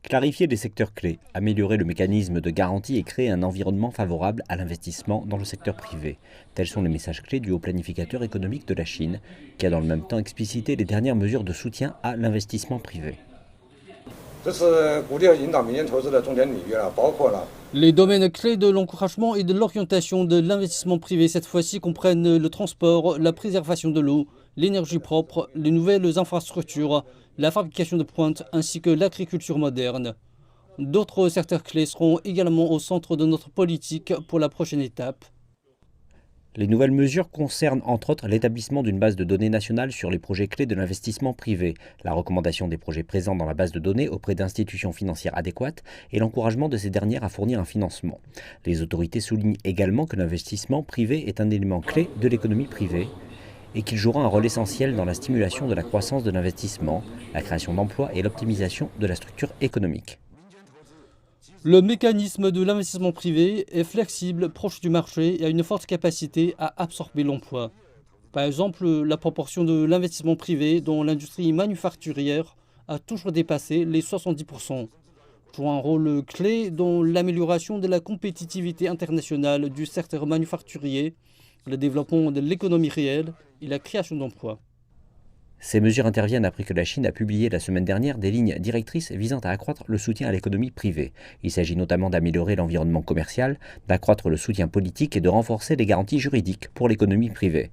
Clarifier les secteurs clés, améliorer le mécanisme de garantie et créer un environnement favorable à l'investissement dans le secteur privé. Tels sont les messages clés du haut planificateur économique de la Chine, qui a dans le même temps explicité les dernières mesures de soutien à l'investissement privé. Les domaines clés de l'encouragement et de l'orientation de l'investissement privé cette fois-ci comprennent le transport, la préservation de l'eau, l'énergie propre, les nouvelles infrastructures, la fabrication de pointe ainsi que l'agriculture moderne. D'autres secteurs clés seront également au centre de notre politique pour la prochaine étape. Les nouvelles mesures concernent entre autres l'établissement d'une base de données nationale sur les projets clés de l'investissement privé, la recommandation des projets présents dans la base de données auprès d'institutions financières adéquates et l'encouragement de ces dernières à fournir un financement. Les autorités soulignent également que l'investissement privé est un élément clé de l'économie privée et qu'il jouera un rôle essentiel dans la stimulation de la croissance de l'investissement, la création d'emplois et l'optimisation de la structure économique. Le mécanisme de l'investissement privé est flexible, proche du marché et a une forte capacité à absorber l'emploi. Par exemple, la proportion de l'investissement privé dans l'industrie manufacturière a toujours dépassé les 70%, joue un rôle clé dans l'amélioration de la compétitivité internationale du secteur manufacturier, le développement de l'économie réelle et la création d'emplois. Ces mesures interviennent après que la Chine a publié la semaine dernière des lignes directrices visant à accroître le soutien à l'économie privée. Il s'agit notamment d'améliorer l'environnement commercial, d'accroître le soutien politique et de renforcer les garanties juridiques pour l'économie privée.